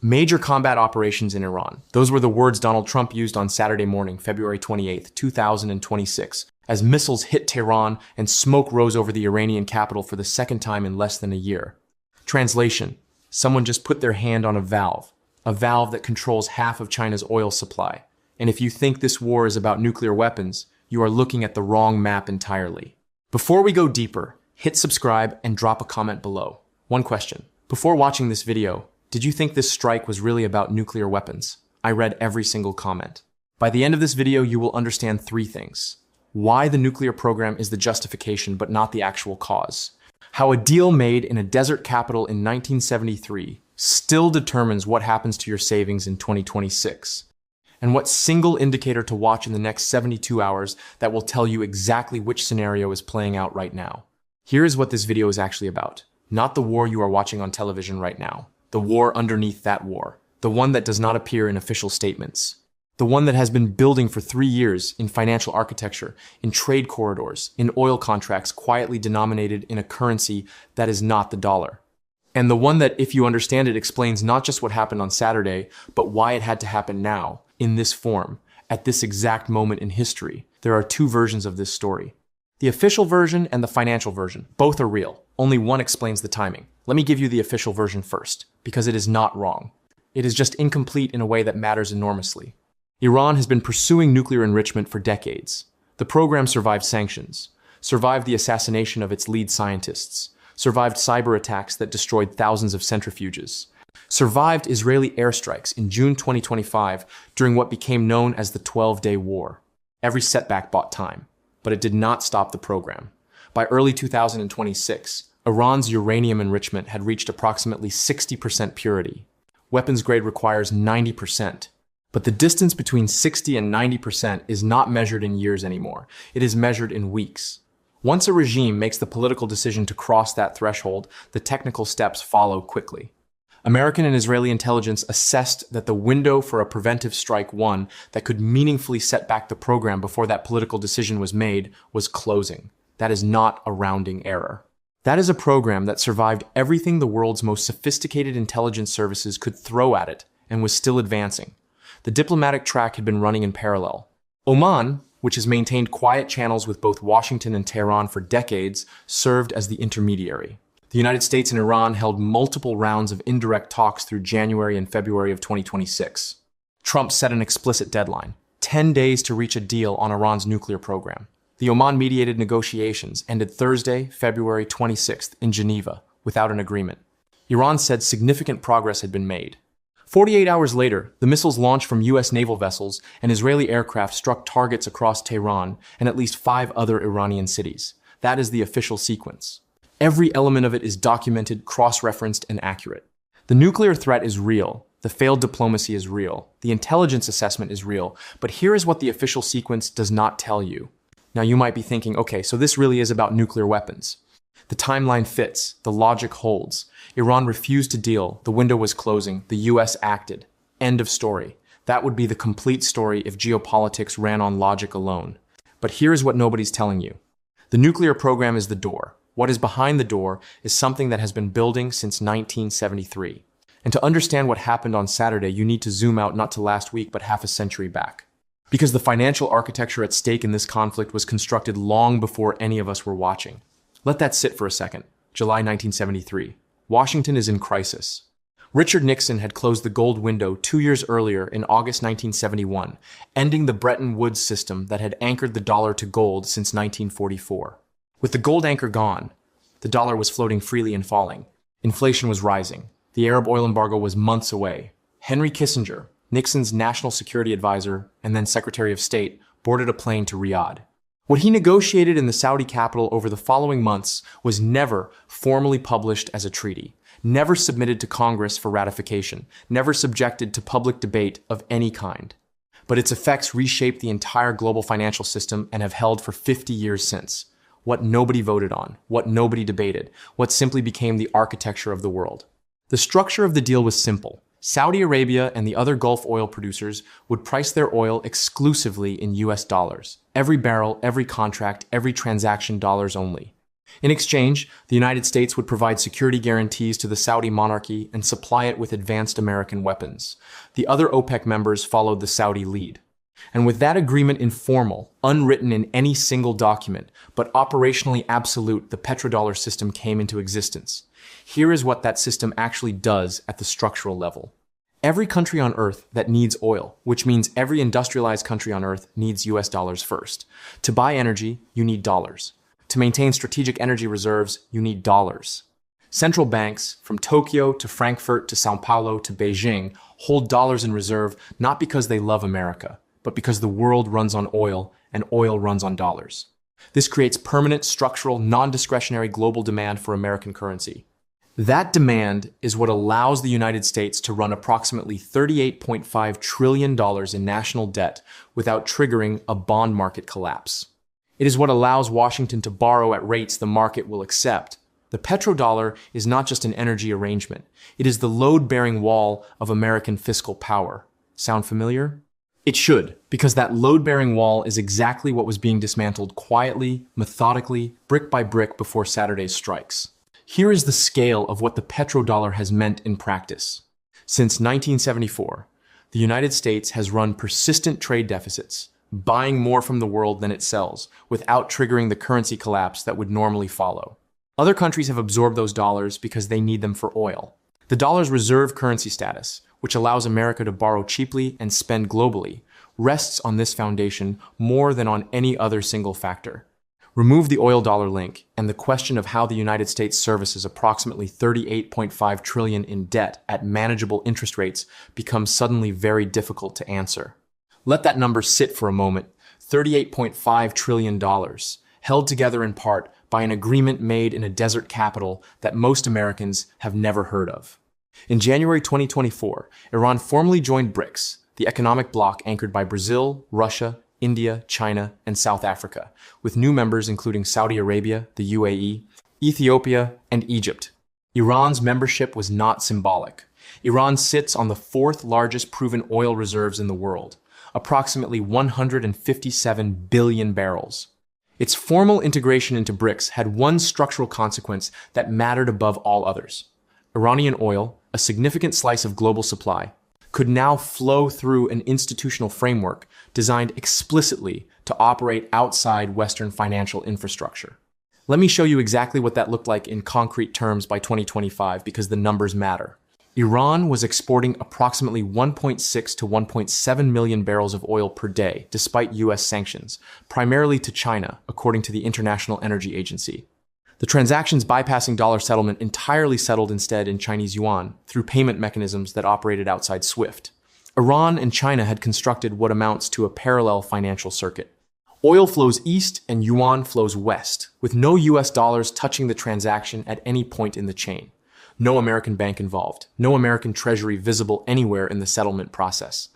Major combat operations in Iran. Those were the words Donald Trump used on Saturday morning, February 28, 2026, as missiles hit Tehran and smoke rose over the Iranian capital for the second time in less than a year. Translation: someone just put their hand on a valve that controls half of China's oil supply. And if you think this war is about nuclear weapons, you are looking at the wrong map entirely. Before we go deeper, hit subscribe and drop a comment below. One question. Before watching this video, did you think this strike was really about nuclear weapons? I read every single comment. By the end of this video, you will understand three things. Why the nuclear program is the justification but not the actual cause. How a deal made in a desert capital in 1973 still determines what happens to your savings in 2026. And what single indicator to watch in the next 72 hours that will tell you exactly which scenario is playing out right now. Here is what this video is actually about. Not the war you are watching on television right now. The war underneath that war. The one that does not appear in official statements. The one that has been building for 3 years in financial architecture, in trade corridors, in oil contracts quietly denominated in a currency that is not the dollar. And the one that, if you understand it, explains not just what happened on Saturday, but why it had to happen now, in this form, at this exact moment in history. There are two versions of this story. The official version and the financial version. Both are real. Only one explains the timing. Let me give you the official version first, because it is not wrong. It is just incomplete in a way that matters enormously. Iran has been pursuing nuclear enrichment for decades. The program survived sanctions, survived the assassination of its lead scientists, survived cyber attacks that destroyed thousands of centrifuges, survived Israeli airstrikes in June 2025 during what became known as the 12-Day War. Every setback bought time, but it did not stop the program. By early 2026, Iran's uranium enrichment had reached approximately 60% purity. Weapons grade requires 90%. But the distance between 60 and 90% is not measured in years anymore. It is measured in weeks. Once a regime makes the political decision to cross that threshold, the technical steps follow quickly. American and Israeli intelligence assessed that the window for a preventive strike one that could meaningfully set back the program before that political decision was made was closing. That is not a rounding error. That is a program that survived everything the world's most sophisticated intelligence services could throw at it and was still advancing. The diplomatic track had been running in parallel. Oman, which has maintained quiet channels with both Washington and Tehran for decades, served as the intermediary. The United States and Iran held multiple rounds of indirect talks through January and February of 2026. Trump set an explicit deadline, 10 days to reach a deal on Iran's nuclear program. The Oman-mediated negotiations ended Thursday, February 26th in Geneva, without an agreement. Iran said significant progress had been made. 48 hours later, the missiles launched from U.S. naval vessels and Israeli aircraft struck targets across Tehran and at least 5 other Iranian cities. That is the official sequence. Every element of it is documented, cross-referenced, and accurate. The nuclear threat is real. The failed diplomacy is real. The intelligence assessment is real. But here is what the official sequence does not tell you. Now you might be thinking, okay, so this really is about nuclear weapons. The timeline fits. The logic holds. Iran refused to deal. The window was closing. The U.S. acted. End of story. That would be the complete story if geopolitics ran on logic alone. But here is what nobody's telling you. The nuclear program is the door. What is behind the door is something that has been building since 1973. And to understand what happened on Saturday, you need to zoom out not to last week, but half a century back. Because the financial architecture at stake in this conflict was constructed long before any of us were watching. Let that sit for a second. July 1973. Washington is in crisis. Richard Nixon had closed the gold window 2 years earlier in August 1971, ending the Bretton Woods system that had anchored the dollar to gold since 1944. With the gold anchor gone, the dollar was floating freely and falling. Inflation was rising. The Arab oil embargo was months away. Henry Kissinger, Nixon's national security advisor and then Secretary of State, boarded a plane to Riyadh. What he negotiated in the Saudi capital over the following months was never formally published as a treaty, never submitted to Congress for ratification, never subjected to public debate of any kind. But its effects reshaped the entire global financial system and have held for 50 years since. What nobody voted on, what nobody debated, what simply became the architecture of the world. The structure of the deal was simple. Saudi Arabia and the other Gulf oil producers would price their oil exclusively in US dollars. Every barrel, every contract, every transaction dollars only. In exchange, the United States would provide security guarantees to the Saudi monarchy and supply it with advanced American weapons. The other OPEC members followed the Saudi lead. And with that agreement informal, unwritten in any single document, but operationally absolute, the petrodollar system came into existence. Here is what that system actually does at the structural level. Every country on Earth that needs oil, which means every industrialized country on Earth needs US dollars first. To buy energy, you need dollars. To maintain strategic energy reserves, you need dollars. Central banks, from Tokyo to Frankfurt to Sao Paulo to Beijing, hold dollars in reserve not because they love America, but because the world runs on oil and oil runs on dollars. This creates permanent, structural, non-discretionary global demand for American currency. That demand is what allows the United States to run approximately $38.5 trillion in national debt without triggering a bond market collapse. It is what allows Washington to borrow at rates the market will accept. The petrodollar is not just an energy arrangement. It is the load-bearing wall of American fiscal power. Sound familiar? It should, because that load-bearing wall is exactly what was being dismantled quietly, methodically, brick by brick before Saturday's strikes. Here is the scale of what the petrodollar has meant in practice. Since 1974, the United States has run persistent trade deficits, buying more from the world than it sells, without triggering the currency collapse that would normally follow. Other countries have absorbed those dollars because they need them for oil. The dollar's reserve currency status, which allows America to borrow cheaply and spend globally, rests on this foundation more than on any other single factor. Remove the oil-dollar link, and the question of how the United States services approximately $38.5 trillion in debt at manageable interest rates becomes suddenly very difficult to answer. Let that number sit for a moment. $38.5 trillion, held together in part by an agreement made in a desert capital that most Americans have never heard of. In January 2024, Iran formally joined BRICS, the economic bloc anchored by Brazil, Russia, India, China, and South Africa, with new members including Saudi Arabia, the UAE, Ethiopia, and Egypt. Iran's membership was not symbolic. Iran sits on the fourth largest proven oil reserves in the world, approximately 157 billion barrels. Its formal integration into BRICS had one structural consequence that mattered above all others. Iranian oil, a significant slice of global supply, could now flow through an institutional framework designed explicitly to operate outside Western financial infrastructure. Let me show you exactly what that looked like in concrete terms by 2025 because the numbers matter. Iran was exporting approximately 1.6 to 1.7 million barrels of oil per day despite US sanctions, primarily to China, according to the International Energy Agency. The transactions bypassing dollar settlement entirely settled instead in Chinese yuan through payment mechanisms that operated outside SWIFT. Iran and China had constructed what amounts to a parallel financial circuit. Oil flows east and yuan flows west, with no US dollars touching the transaction at any point in the chain. No American bank involved, no American treasury visible anywhere in the settlement process.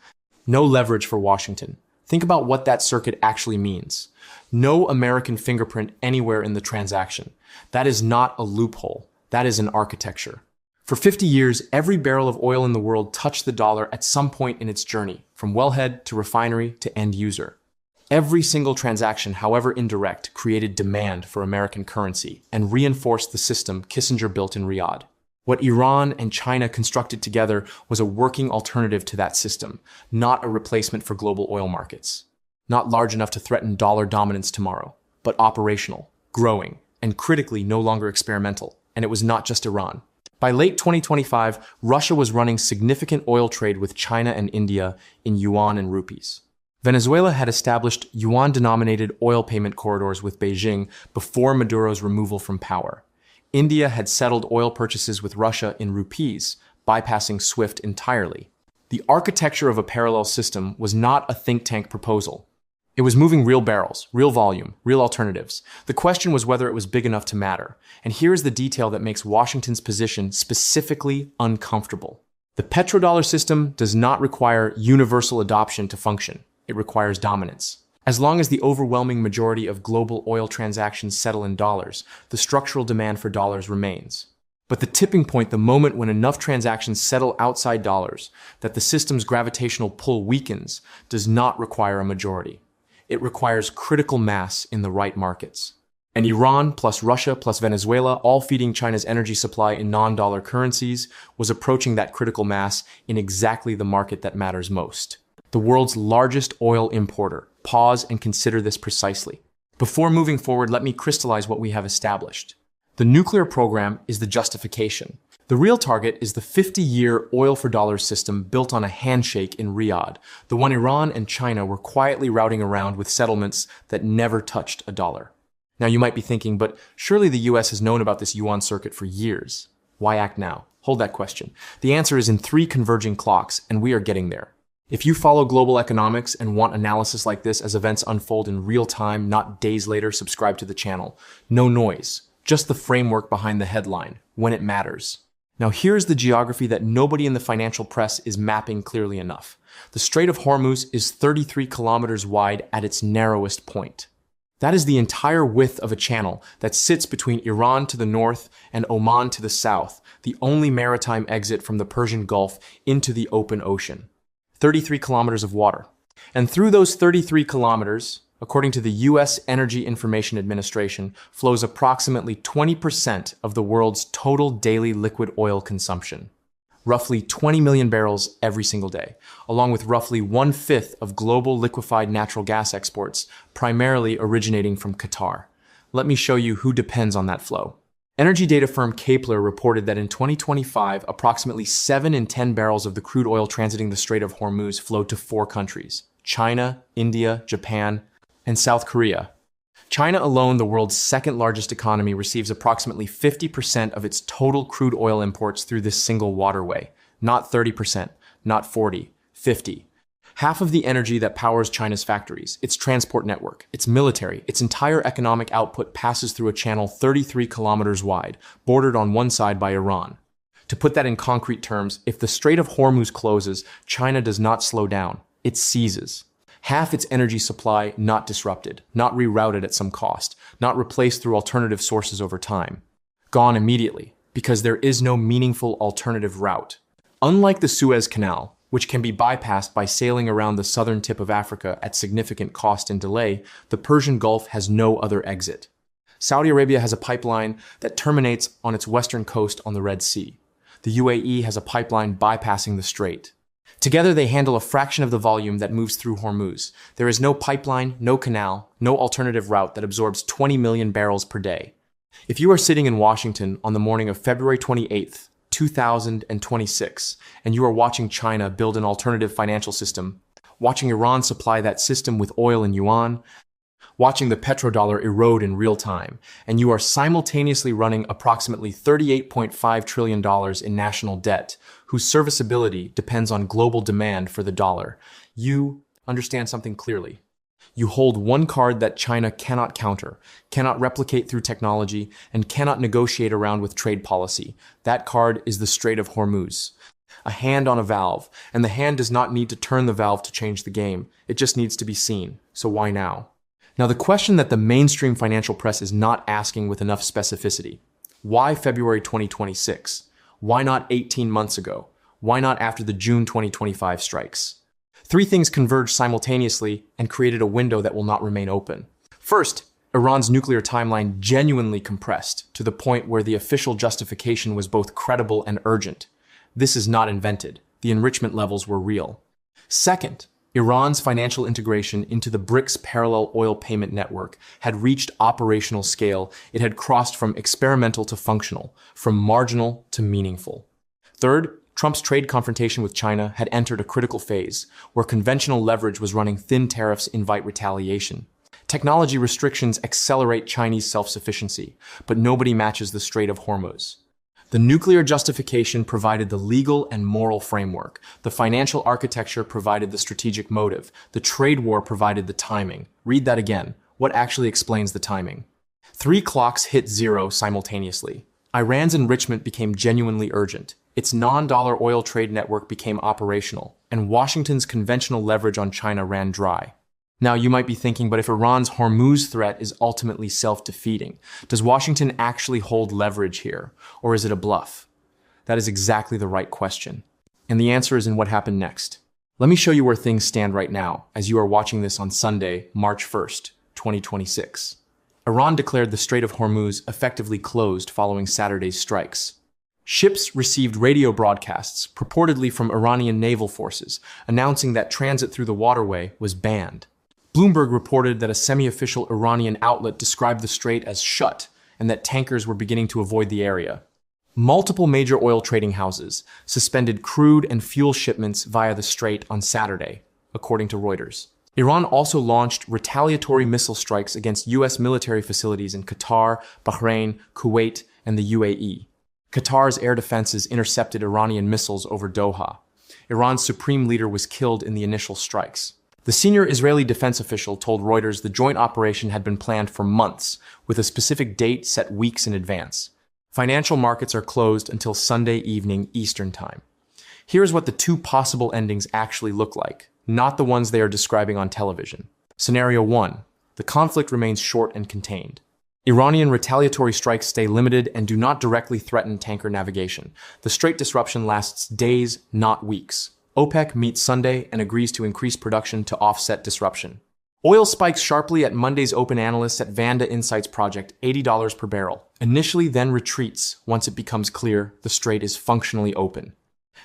No leverage for Washington. Think about what that circuit actually means. No American fingerprint anywhere in the transaction. That is not a loophole. That is an architecture. For 50 years, every barrel of oil in the world touched the dollar at some point in its journey, from wellhead to refinery to end user. Every single transaction, however indirect, created demand for American currency and reinforced the system Kissinger built in Riyadh. What Iran and China constructed together was a working alternative to that system, not a replacement for global oil markets. Not large enough to threaten dollar dominance tomorrow, but operational, growing, and critically no longer experimental. And it was not just Iran. By late 2025, Russia was running significant oil trade with China and India in yuan and rupees. Venezuela had established yuan-denominated oil payment corridors with Beijing before Maduro's removal from power. India had settled oil purchases with Russia in rupees, bypassing SWIFT entirely. The architecture of a parallel system was not a think tank proposal. It was moving real barrels, real volume, real alternatives. The question was whether it was big enough to matter. And here's the detail that makes Washington's position specifically uncomfortable. The petrodollar system does not require universal adoption to function. It requires dominance. As long as the overwhelming majority of global oil transactions settle in dollars, the structural demand for dollars remains. But the tipping point, the moment when enough transactions settle outside dollars, that the system's gravitational pull weakens, does not require a majority. It requires critical mass in the right markets. And Iran plus Russia plus Venezuela, all feeding China's energy supply in non-dollar currencies, was approaching that critical mass in exactly the market that matters most. The world's largest oil importer. Pause and consider this precisely. Before moving forward, let me crystallize what we have established. The nuclear program is the justification. The real target is the 50-year oil for dollars system built on a handshake in Riyadh, the one Iran and China were quietly routing around with settlements that never touched a dollar. Now you might be thinking, but surely the US has known about this yuan circuit for years. Why act now? Hold that question. The answer is in 3 converging clocks, and we are getting there. If you follow global economics and want analysis like this as events unfold in real time, not days later, subscribe to the channel. No noise, just the framework behind the headline, when it matters. Now here's the geography that nobody in the financial press is mapping clearly enough. The Strait of Hormuz is 33 kilometers wide at its narrowest point. That is the entire width of a channel that sits between Iran to the north and Oman to the south, the only maritime exit from the Persian Gulf into the open ocean. 33 kilometers of water. And through those 33 kilometers, according to the US Energy Information Administration, flows approximately 20% of the world's total daily liquid oil consumption. Roughly 20 million barrels every single day, along with roughly 1/5 of global liquefied natural gas exports, primarily originating from Qatar. Let me show you who depends on that flow. Energy data firm Kepler reported that in 2025, approximately 7 in 10 barrels of the crude oil transiting the Strait of Hormuz flowed to 4 countries: China, India, Japan, and South Korea. China alone, the world's second largest economy, receives approximately 50% of its total crude oil imports through this single waterway. Not 30%, not 40, 50. Half of the energy that powers China's factories, its transport network, its military, its entire economic output passes through a channel 33 kilometers wide, bordered on one side by Iran. To put that in concrete terms, if the Strait of Hormuz closes, China does not slow down, it seizes. Half its energy supply not disrupted, not rerouted at some cost, not replaced through alternative sources over time. Gone immediately, because there is no meaningful alternative route. Unlike the Suez Canal, which can be bypassed by sailing around the southern tip of Africa at significant cost and delay, the Persian Gulf has no other exit. Saudi Arabia has a pipeline that terminates on its western coast on the Red Sea. The UAE has a pipeline bypassing the strait. Together, they handle a fraction of the volume that moves through Hormuz. There is no pipeline, no canal, no alternative route that absorbs 20 million barrels per day. If you are sitting in Washington on the morning of February 28th, 2026, and you are watching China build an alternative financial system, watching Iran supply that system with oil and yuan, watching the petrodollar erode in real time, and you are simultaneously running approximately $38.5 trillion in national debt, whose serviceability depends on global demand for the dollar, you understand something clearly. You hold one card that China cannot counter, cannot replicate through technology, and cannot negotiate around with trade policy. That card is the Strait of Hormuz. A hand on a valve, and the hand does not need to turn the valve to change the game. It just needs to be seen. So why now? Now, the question that the mainstream financial press is not asking with enough specificity: why February 2026? Why not 18 months ago? Why not after the June 2025 strikes? 3 things converged simultaneously and created a window that will not remain open. First, Iran's nuclear timeline genuinely compressed to the point where the official justification was both credible and urgent. This is not invented. The enrichment levels were real. Second, Iran's financial integration into the BRICS parallel oil payment network had reached operational scale. It had crossed from experimental to functional, from marginal to meaningful. Third, Trump's trade confrontation with China had entered a critical phase, where conventional leverage was running thin. Tariffs invite retaliation. Technology restrictions accelerate Chinese self-sufficiency, but nobody matches the Strait of Hormuz. The nuclear justification provided the legal and moral framework. The financial architecture provided the strategic motive. The trade war provided the timing. Read that again. What actually explains the timing? 3 clocks hit zero simultaneously. Iran's enrichment became genuinely urgent. Its non-dollar oil trade network became operational, and Washington's conventional leverage on China ran dry. Now, you might be thinking, but if Iran's Hormuz threat is ultimately self-defeating, does Washington actually hold leverage here, or is it a bluff? That is exactly the right question. And the answer is in what happened next. Let me show you where things stand right now, as you are watching this on Sunday, March 1st, 2026. Iran declared the Strait of Hormuz effectively closed following Saturday's strikes. Ships received radio broadcasts, purportedly from Iranian naval forces, announcing that transit through the waterway was banned. Bloomberg reported that a semi-official Iranian outlet described the strait as shut and that tankers were beginning to avoid the area. Multiple major oil trading houses suspended crude and fuel shipments via the strait on Saturday, according to Reuters. Iran also launched retaliatory missile strikes against U.S. military facilities in Qatar, Bahrain, Kuwait, and the UAE. Qatar's air defenses intercepted Iranian missiles over Doha. Iran's supreme leader was killed in the initial strikes. The senior Israeli defense official told Reuters the joint operation had been planned for months, with a specific date set weeks in advance. Financial markets are closed until Sunday evening Eastern Time. Here's what the two possible endings actually look like, not the ones they are describing on television. Scenario 1. The conflict remains short and contained. Iranian retaliatory strikes stay limited and do not directly threaten tanker navigation. The strait disruption lasts days, not weeks. OPEC meets Sunday and agrees to increase production to offset disruption. Oil spikes sharply at Monday's open analysts at Vanda Insights Project, $80 per barrel. Initially then retreats once it becomes clear the strait is functionally open.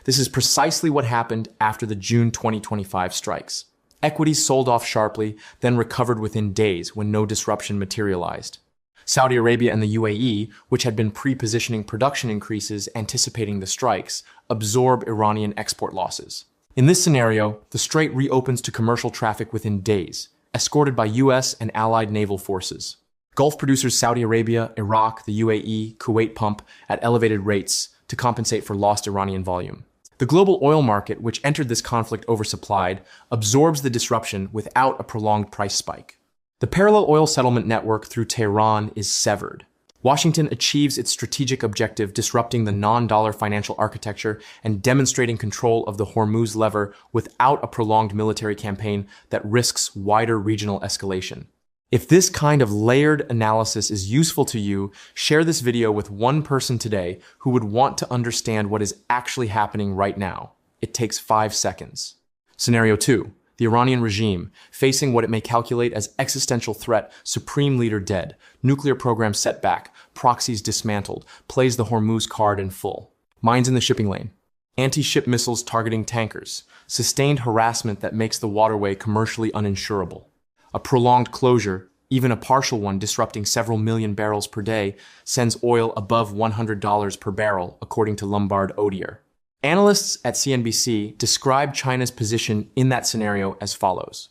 This is precisely what happened after the June 2025 strikes. Equities sold off sharply, then recovered within days when no disruption materialized. Saudi Arabia and the UAE, which had been pre-positioning production increases anticipating the strikes, absorb Iranian export losses. In this scenario, the strait reopens to commercial traffic within days, escorted by U.S. and allied naval forces. Gulf producers Saudi Arabia, Iraq, the UAE, Kuwait pump at elevated rates to compensate for lost Iranian volume. The global oil market, which entered this conflict oversupplied, absorbs the disruption without a prolonged price spike. The parallel oil settlement network through Tehran is severed. Washington achieves its strategic objective, disrupting the non-dollar financial architecture and demonstrating control of the Hormuz lever without a prolonged military campaign that risks wider regional escalation. If this kind of layered analysis is useful to you, share this video with one person today who would want to understand what is actually happening right now. It takes 5 seconds. Scenario 2. The Iranian regime, facing what it may calculate as existential threat, supreme leader dead, nuclear program set back, proxies dismantled, plays the Hormuz card in full. Mines in the shipping lane. Anti-ship missiles targeting tankers. Sustained harassment that makes the waterway commercially uninsurable. A prolonged closure, even a partial one disrupting several million barrels per day, sends oil above $100 per barrel, according to Lombard Odier. Analysts at CNBC describe China's position in that scenario as follows.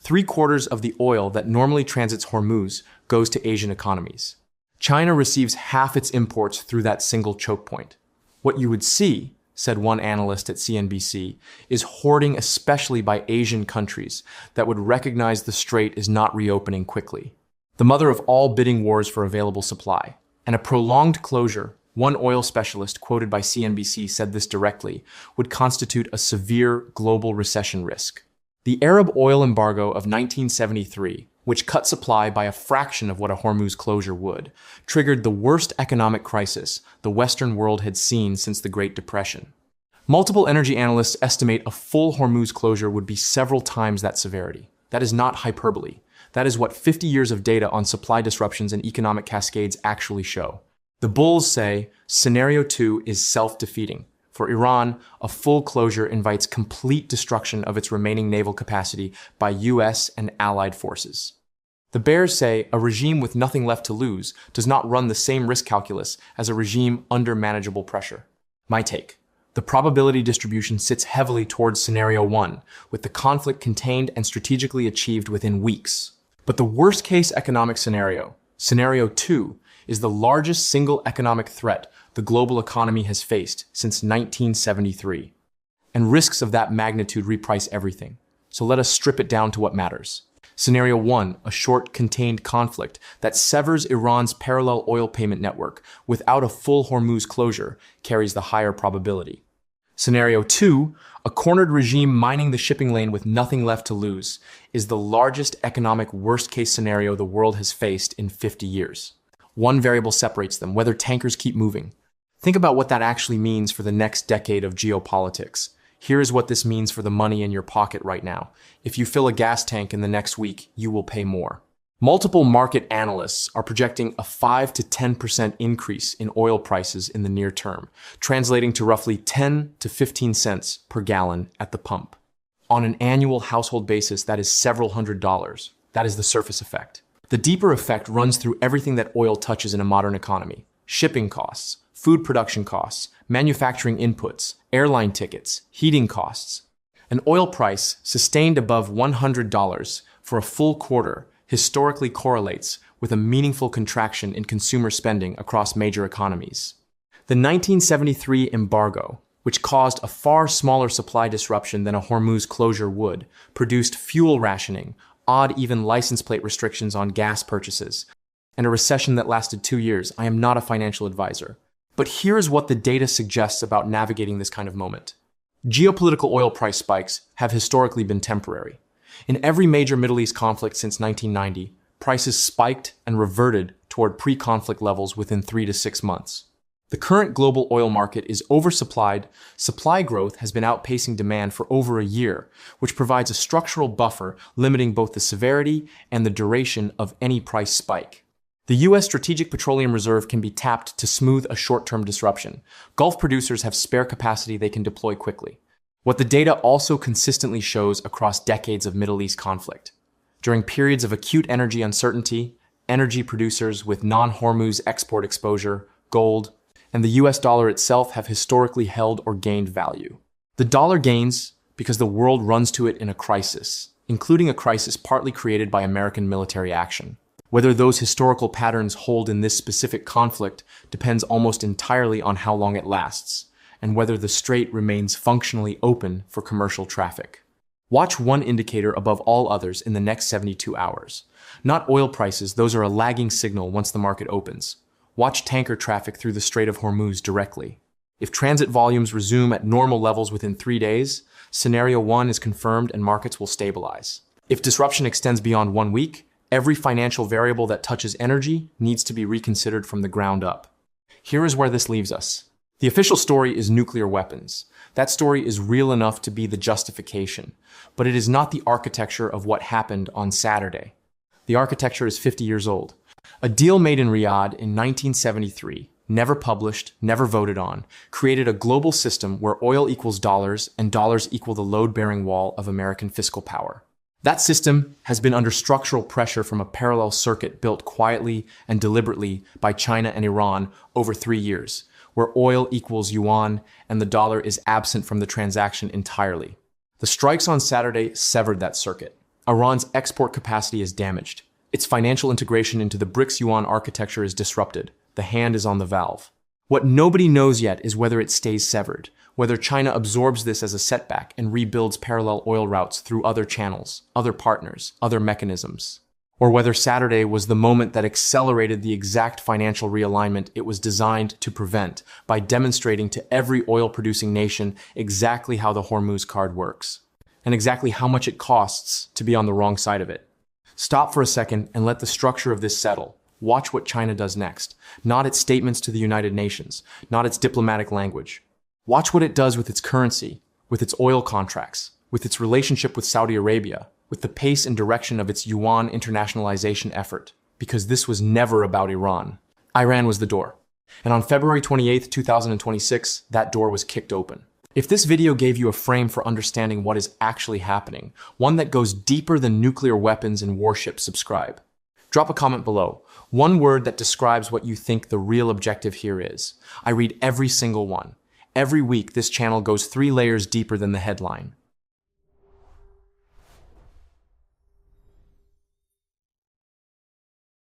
3/4 of the oil that normally transits Hormuz goes to Asian economies. China receives half its imports through that single choke point. What you would see, said one analyst at CNBC, is hoarding especially by Asian countries that would recognize the strait is not reopening quickly. The mother of all bidding wars for available supply. And a prolonged closure, one oil specialist quoted by CNBC said this directly, would constitute a severe global recession risk. The Arab oil embargo of 1973, which cut supply by a fraction of what a Hormuz closure would, triggered the worst economic crisis the Western world had seen since the Great Depression. Multiple energy analysts estimate a full Hormuz closure would be several times that severity. That is not hyperbole. That is what 50 years of data on supply disruptions and economic cascades actually show. The bulls say scenario 2 is self-defeating. For Iran, a full closure invites complete destruction of its remaining naval capacity by U.S. and allied forces. The bears say a regime with nothing left to lose does not run the same risk calculus as a regime under manageable pressure. My take. The probability distribution sits heavily towards scenario 1, with the conflict contained and strategically achieved within weeks. But the worst-case economic scenario, scenario 2, is the largest single economic threat the global economy has faced since 1973. And risks of that magnitude reprice everything. So let us strip it down to what matters. Scenario 1, a short, contained conflict that severs Iran's parallel oil payment network without a full Hormuz closure, carries the higher probability. Scenario 2, a cornered regime mining the shipping lane with nothing left to lose, is the largest economic worst-case scenario the world has faced in 50 years. One variable separates them, whether tankers keep moving. Think about what that actually means for the next decade of geopolitics. Here is what this means for the money in your pocket right now. If you fill a gas tank in the next week, you will pay more. Multiple market analysts are projecting a 5 to 10% increase in oil prices in the near term, translating to roughly 10 to 15 cents per gallon at the pump. On an annual household basis, that is several $100s. That is the surface effect. The deeper effect runs through everything that oil touches in a modern economy: shipping costs, food production costs, manufacturing inputs, airline tickets, heating costs. An oil price sustained above $100 for a full quarter historically correlates with a meaningful contraction in consumer spending across major economies. The 1973 embargo, which caused a far smaller supply disruption than a Hormuz closure would, produced fuel rationing, odd even license plate restrictions on gas purchases, and a recession that lasted 2 years. I am not a financial advisor. But here is what the data suggests about navigating this kind of moment. Geopolitical oil price spikes have historically been temporary. In every major Middle East conflict since 1990, prices spiked and reverted toward pre-conflict levels within 3 to 6 months. The current global oil market is oversupplied. Supply growth has been outpacing demand for over a year, which provides a structural buffer limiting both the severity and the duration of any price spike. The U.S. Strategic Petroleum Reserve can be tapped to smooth a short-term disruption. Gulf producers have spare capacity they can deploy quickly. What the data also consistently shows across decades of Middle East conflict: during periods of acute energy uncertainty, energy producers with non-Hormuz export exposure, gold, and the US dollar itself have historically held or gained value. The dollar gains because the world runs to it in a crisis, including a crisis partly created by American military action. Whether those historical patterns hold in this specific conflict depends almost entirely on how long it lasts, and whether the strait remains functionally open for commercial traffic. Watch one indicator above all others in the next 72 hours. Not oil prices, those are a lagging signal once the market opens. Watch tanker traffic through the Strait of Hormuz directly. If transit volumes resume at normal levels within 3 days, scenario 1 is confirmed and markets will stabilize. If disruption extends beyond 1 week, every financial variable that touches energy needs to be reconsidered from the ground up. Here is where this leaves us. The official story is nuclear weapons. That story is real enough to be the justification, but it is not the architecture of what happened on Saturday. The architecture is 50 years old. A deal made in Riyadh in 1973, never published, never voted on, created a global system where oil equals dollars and dollars equal the load-bearing wall of American fiscal power. That system has been under structural pressure from a parallel circuit built quietly and deliberately by China and Iran over 3 years, where oil equals yuan and the dollar is absent from the transaction entirely. The strikes on Saturday severed that circuit. Iran's export capacity is damaged. Its financial integration into the BRICS yuan architecture is disrupted. The hand is on the valve. What nobody knows yet is whether it stays severed, whether China absorbs this as a setback and rebuilds parallel oil routes through other channels, other partners, other mechanisms, or whether Saturday was the moment that accelerated the exact financial realignment it was designed to prevent by demonstrating to every oil-producing nation exactly how the Hormuz card works, and exactly how much it costs to be on the wrong side of it. Stop for a second and let the structure of this settle. Watch what China does next, not its statements to the United Nations, not its diplomatic language. Watch what it does with its currency, with its oil contracts, with its relationship with Saudi Arabia, with the pace and direction of its yuan internationalization effort, because this was never about Iran. Iran was the door. And on February 28, 2026, that door was kicked open. If this video gave you a frame for understanding what is actually happening, one that goes deeper than nuclear weapons and warships, subscribe. Drop a comment below. One word that describes what you think the real objective here is. I read every single one. Every week, this channel goes 3 layers deeper than the headline.